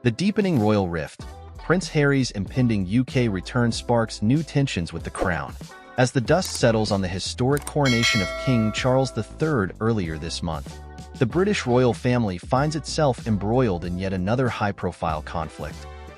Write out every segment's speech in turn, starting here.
The deepening royal rift. Prince Harry's impending UK return sparks new tensions with the crown. As the dust settles on the historic coronation of King Charles III earlier this month, the British royal family finds itself embroiled in yet another high-profile conflict.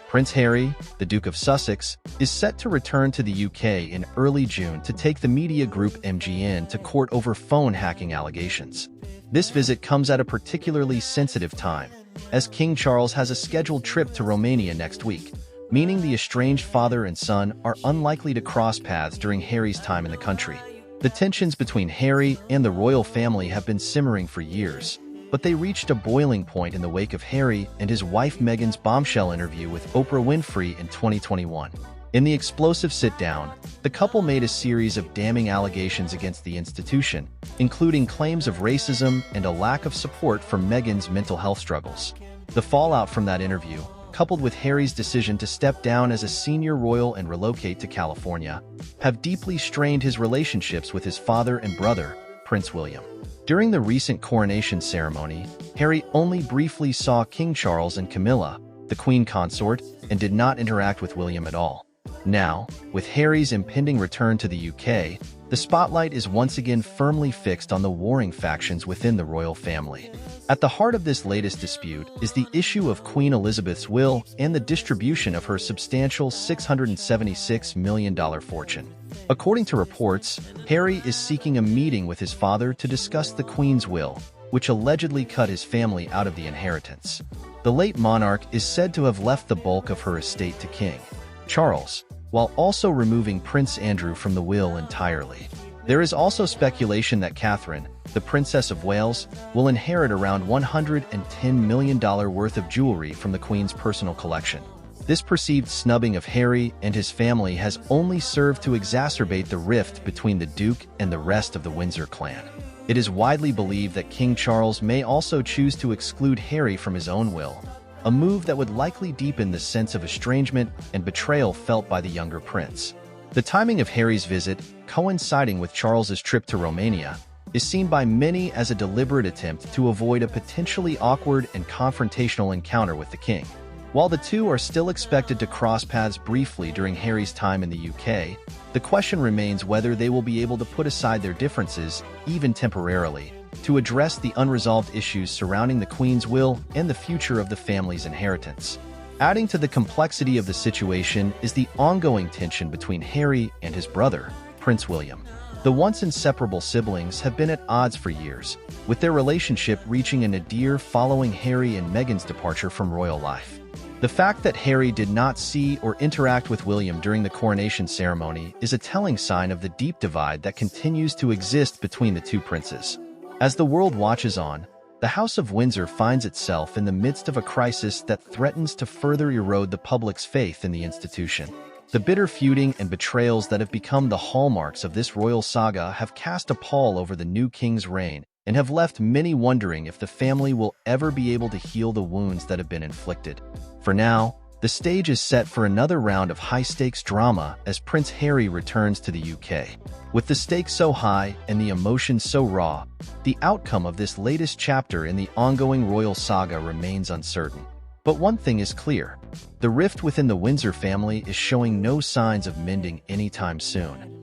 Prince Harry, the Duke of Sussex, is set to return to the UK in early June to take the media group MGN to court over phone hacking allegations. This visit comes at a particularly sensitive time, as King Charles has a scheduled trip to Romania next week, meaning the estranged father and son are unlikely to cross paths during Harry's time in the country. The tensions between Harry and the royal family have been simmering for years, but they reached a boiling point in the wake of Harry and his wife Meghan's bombshell interview with Oprah Winfrey in 2021. In the explosive sit-down, the couple made a series of damning allegations against the institution, including claims of racism and a lack of support for Meghan's mental health struggles. The fallout from that interview, coupled with Harry's decision to step down as a senior royal and relocate to California, have deeply strained his relationships with his father and brother, Prince William. During the recent coronation ceremony, Harry only briefly saw King Charles and Camilla, the Queen consort, and did not interact with William at all. Now, with Harry's impending return to the UK, the spotlight is once again firmly fixed on the warring factions within the royal family. At the heart of this latest dispute is the issue of Queen Elizabeth's will and the distribution of her substantial $676 million fortune. According to reports, Harry is seeking a meeting with his father to discuss the Queen's will, which allegedly cut his family out of the inheritance. The late monarch is said to have left the bulk of her estate to King Charles, while also removing Prince Andrew from the will entirely. There is also speculation that Catherine, the Princess of Wales, will inherit around $110 million worth of jewelry from the Queen's personal collection. This perceived snubbing of Harry and his family has only served to exacerbate the rift between the Duke and the rest of the Windsor clan. It is widely believed that King Charles may also choose to exclude Harry from his own will, a move that would likely deepen the sense of estrangement and betrayal felt by the younger prince. The timing of Harry's visit, coinciding with Charles's trip to Romania, is seen by many as a deliberate attempt to avoid a potentially awkward and confrontational encounter with the king. While the two are still expected to cross paths briefly during Harry's time in the UK, the question remains whether they will be able to put aside their differences, even temporarily, to address the unresolved issues surrounding the Queen's will and the future of the family's inheritance. Adding to the complexity of the situation is the ongoing tension between Harry and his brother, Prince William. The once inseparable siblings have been at odds for years, with their relationship reaching a nadir following Harry and Meghan's departure from royal life. The fact that Harry did not see or interact with William during the coronation ceremony is a telling sign of the deep divide that continues to exist between the two princes. As the world watches on, the House of Windsor finds itself in the midst of a crisis that threatens to further erode the public's faith in the institution. The bitter feuding and betrayals that have become the hallmarks of this royal saga have cast a pall over the new king's reign and have left many wondering if the family will ever be able to heal the wounds that have been inflicted. For now, the stage is set for another round of high-stakes drama as Prince Harry returns to the UK. With the stakes so high and the emotions so raw, the outcome of this latest chapter in the ongoing royal saga remains uncertain. But one thing is clear: the rift within the Windsor family is showing no signs of mending anytime soon.